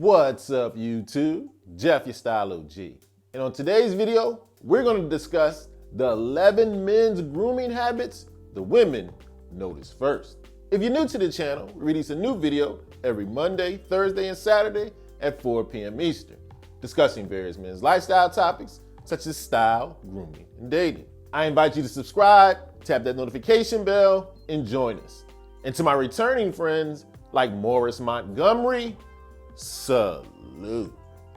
What's up, YouTube? Jeff, your Style O.G. And on today's video, we're going to discuss the 11 men's grooming habits the women notice first. If you're new to the channel, we release a new video every Monday, Thursday, and Saturday at 4 p.m. Eastern, discussing various men's lifestyle topics such as style, grooming, and dating. I invite you to subscribe, tap that notification bell, and join us. And to my returning friends like Morris Montgomery, salute.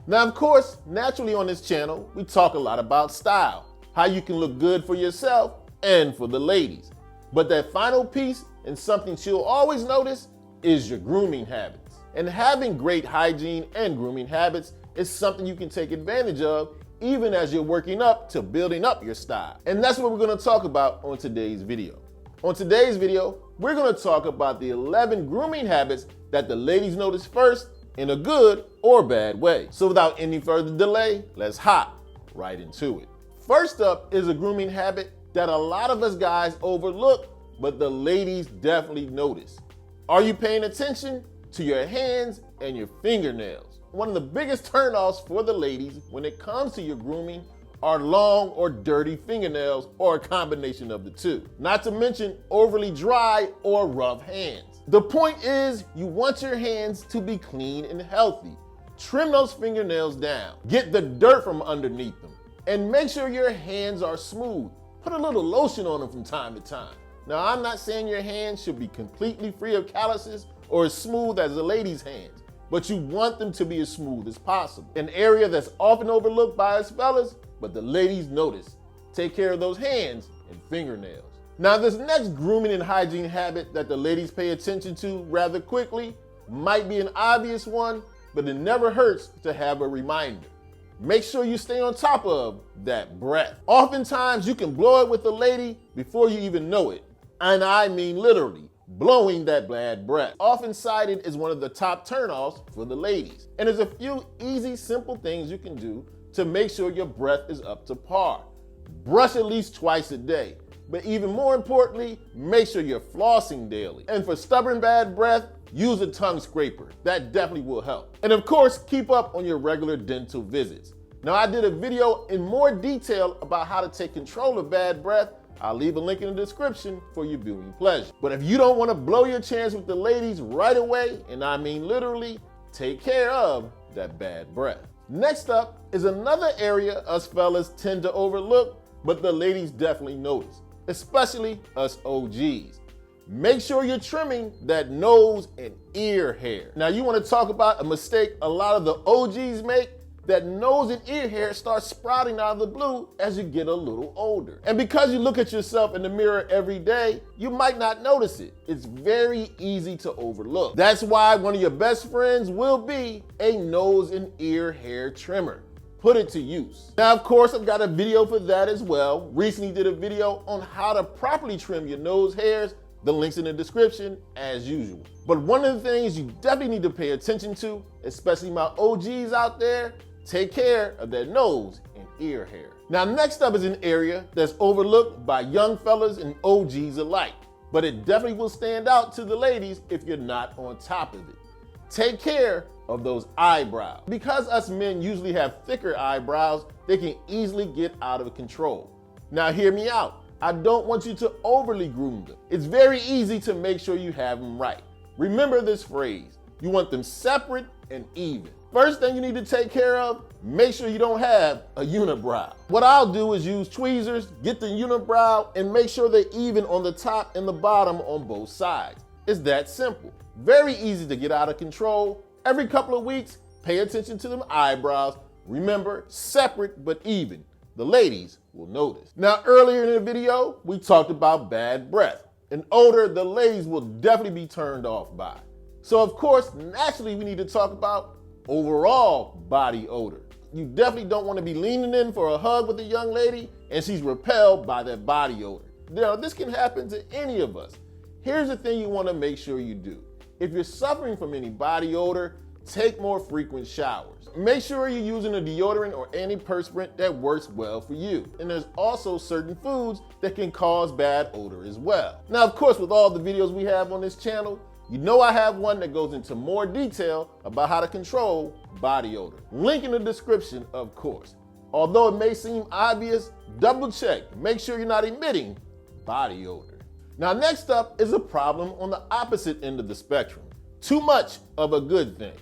Now, of course, naturally on this channel, we talk a lot about style, how you can look good for yourself and for the ladies. But that final piece, and something she'll always notice, is your grooming habits. And having great hygiene and grooming habits is something you can take advantage of even as you're working up to building up your style. And that's what we're going to talk about on today's video. On today's video, we're going to talk about the 11 grooming habits that the ladies notice first in a good or bad way. So without any further delay, let's hop right into it. First up is a grooming habit that a lot of us guys overlook, but the ladies definitely notice. Are you paying attention to your hands and your fingernails? One of the biggest turnoffs for the ladies when it comes to your grooming are long or dirty fingernails, or a combination of the two. Not to mention overly dry or rough hands. The point is, you want your hands to be clean and healthy. Trim those fingernails down. Get the dirt from underneath them. And make sure your hands are smooth. Put a little lotion on them from time to time. Now, I'm not saying your hands should be completely free of calluses or as smooth as a lady's hands, but you want them to be as smooth as possible. An area that's often overlooked by us fellas, but the ladies notice. Take care of those hands and fingernails. Now, this next grooming and hygiene habit that the ladies pay attention to rather quickly might be an obvious one, but it never hurts to have a reminder. Make sure you stay on top of that breath. Oftentimes, you can blow it with a lady before you even know it. And I mean literally, blowing that bad breath. Often cited as one of the top turnoffs for the ladies. And there's a few easy, simple things you can do to make sure your breath is up to par. Brush at least twice a day. But even more importantly, make sure you're flossing daily. And for stubborn bad breath, use a tongue scraper. That definitely will help. And of course, keep up on your regular dental visits. Now, I did a video in more detail about how to take control of bad breath. I'll leave a link in the description for your viewing pleasure. But if you don't want to blow your chance with the ladies right away, and I mean literally, take care of that bad breath. Next up is another area us fellas tend to overlook, but the ladies definitely notice, especially us OGs. Make sure you're trimming that nose and ear hair. Now, you want to talk about a mistake a lot of the OGs make? That nose and ear hair starts sprouting out of the blue as you get a little older. And because you look at yourself in the mirror every day, you might not notice it. It's very easy to overlook. That's why one of your best friends will be a nose and ear hair trimmer. Put it to use. Now, of course, I've got a video for that as well. Recently did a video on how to properly trim your nose hairs. The link's in the description as usual. But one of the things you definitely need to pay attention to, especially my OGs out there, take care of their nose and ear hair. Now, next up is an area that's overlooked by young fellas and OGs alike, but it definitely will stand out to the ladies if you're not on top of it. Take care of those eyebrows. Because us men usually have thicker eyebrows, they can easily get out of control. Now, hear me out. I don't want you to overly groom them. It's very easy to make sure you have them right. Remember this phrase: you want them separate and even. First thing you need to take care of, make sure you don't have a unibrow. What I'll do is use tweezers, get the unibrow, and make sure they're even on the top and the bottom on both sides. It's that simple. Very easy to get out of control. Every couple of weeks, pay attention to them eyebrows. Remember, separate but even. The ladies will notice. Now, earlier in the video, we talked about bad breath, an odor the ladies will definitely be turned off by. So of course, naturally, we need to talk about overall body odor. You definitely don't want to be leaning in for a hug with a young lady and she's repelled by that body odor. Now, this can happen to any of us. Here's the thing you want to make sure you do. If you're suffering from any body odor, take more frequent showers. Make sure you're using a deodorant or antiperspirant that works well for you. And there's also certain foods that can cause bad odor as well. Now, of course, with all the videos we have on this channel, you know I have one that goes into more detail about how to control body odor. Link in the description, of course. Although it may seem obvious, double check. Make sure you're not emitting body odor. Now, next up is a problem on the opposite end of the spectrum. Too much of a good thing.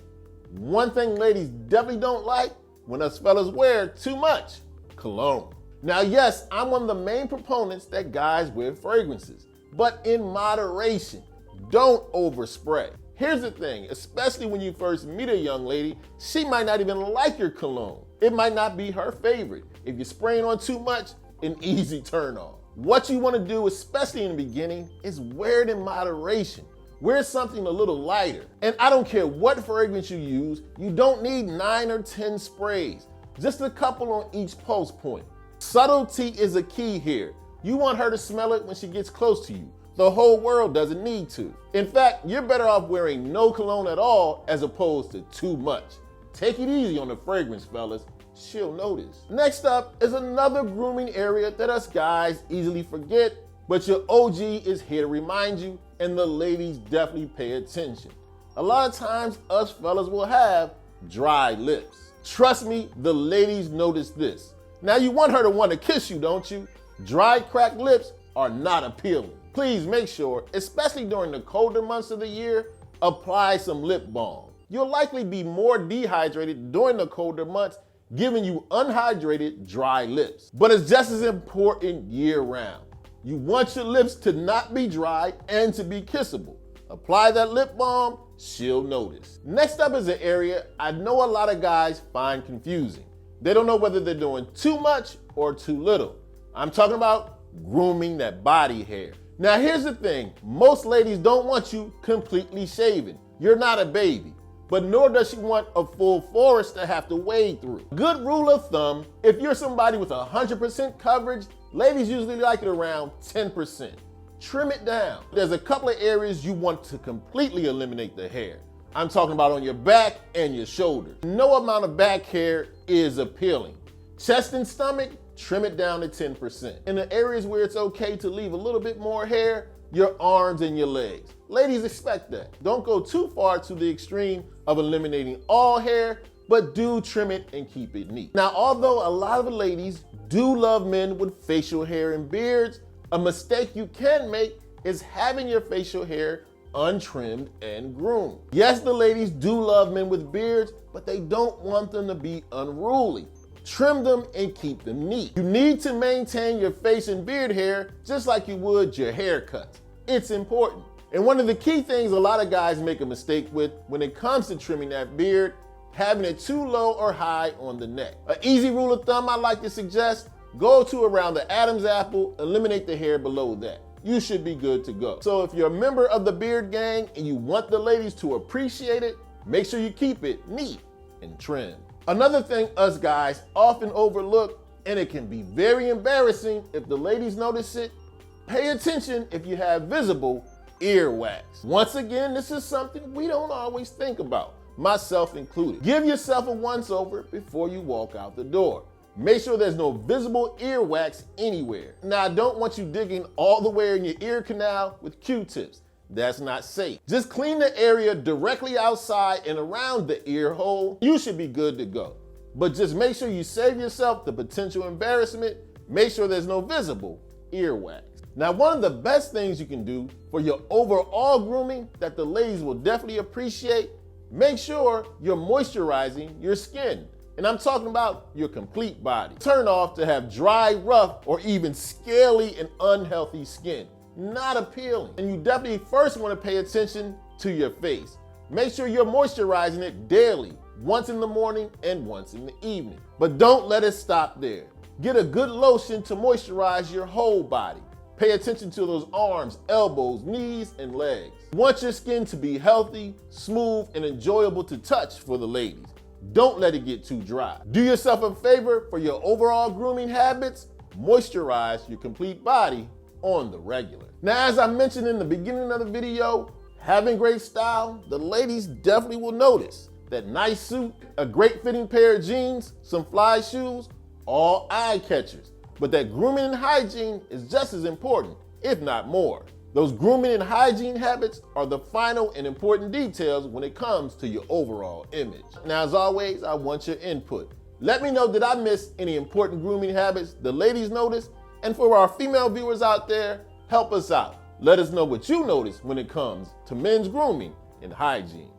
One thing ladies definitely don't like when us fellas wear too much cologne. Now, yes, I'm one of the main proponents that guys wear fragrances, but in moderation. Don't overspray. Here's the thing, especially when you first meet a young lady, she might not even like your cologne. It might not be her favorite. If you're spraying on too much, an easy turn off. What you want to do, especially in the beginning, is wear it in moderation. Wear something a little lighter. And I don't care what fragrance you use, you don't need 9 or 10 sprays. Just a couple on each pulse point. Subtlety is a key here. You want her to smell it when she gets close to you. The whole world doesn't need to. In fact, you're better off wearing no cologne at all as opposed to too much. Take it easy on the fragrance, fellas. She'll notice. Next up is another grooming area that us guys easily forget, but your OG is here to remind you, and the ladies definitely pay attention. A lot of times, us fellas will have dry lips. Trust me, the ladies notice this. Now, you want her to want to kiss you, don't you? Dry, cracked lips are not appealing. Please make sure, especially during the colder months of the year, apply some lip balm. You'll likely be more dehydrated during the colder months, giving you unhydrated, dry lips. But it's just as important year-round. You want your lips to not be dry and to be kissable. Apply that lip balm, she'll notice. Next up is an area I know a lot of guys find confusing. They don't know whether they're doing too much or too little. I'm talking about grooming that body hair. Now, here's the thing. Most ladies don't want you completely shaven. You're not a baby. But nor does she want a full forest to have to wade through. Good rule of thumb, if you're somebody with 100% coverage, ladies usually like it around 10%. Trim it down. There's a couple of areas you want to completely eliminate the hair. I'm talking about on your back and your shoulders. No amount of back hair is appealing. Chest and stomach, trim it down to 10%. In the areas where it's okay to leave a little bit more hair, your arms and your legs. Ladies expect that. Don't go too far to the extreme of eliminating all hair, but do trim it and keep it neat. Now, although a lot of the ladies do love men with facial hair and beards, a mistake you can make is having your facial hair untrimmed and groomed. Yes, the ladies do love men with beards, but they don't want them to be unruly. Trim them and keep them neat. You need to maintain your face and beard hair just like you would your haircuts. It's important. And one of the key things a lot of guys make a mistake with when it comes to trimming that beard, having it too low or high on the neck. An easy rule of thumb I like to suggest, go to around the Adam's apple, eliminate the hair below that. You should be good to go. So if you're a member of the beard gang and you want the ladies to appreciate it, make sure you keep it neat and trimmed. Another thing us guys often overlook, and it can be very embarrassing if the ladies notice it, pay attention if you have visible earwax. Once again, this is something we don't always think about, myself included. Give yourself a once-over before you walk out the door. Make sure there's no visible earwax anywhere. Now, I don't want you digging all the way in your ear canal with Q-tips. That's not safe. Just clean the area directly outside and around the ear hole. You should be good to go. But just make sure you save yourself the potential embarrassment. Make sure there's no visible earwax. Now, one of the best things you can do for your overall grooming that the ladies will definitely appreciate, make sure you're moisturizing your skin. And I'm talking about your complete body. Turn off to have dry, rough, or even scaly and unhealthy skin. Not appealing. And you definitely first want to pay attention to your face. Make sure you're moisturizing it daily, once in the morning and once in the evening. But don't let it stop there. Get a good lotion to moisturize your whole body. Pay attention to those arms, elbows, knees, and legs. Want your skin to be healthy, smooth, and enjoyable to touch for the ladies. Don't let it get too dry. Do yourself a favor for your overall grooming habits. Moisturize your complete body on the regular. Now, as I mentioned in the beginning of the video, having great style, the ladies definitely will notice. That nice suit, a great fitting pair of jeans, some fly shoes, all eye catchers. But that grooming and hygiene is just as important, if not more. Those grooming and hygiene habits are the final and important details when it comes to your overall image. Now, as always, I want your input. Let me know, did I miss any important grooming habits the ladies noticed? And for our female viewers out there, help us out. Let us know what you noticed when it comes to men's grooming and hygiene.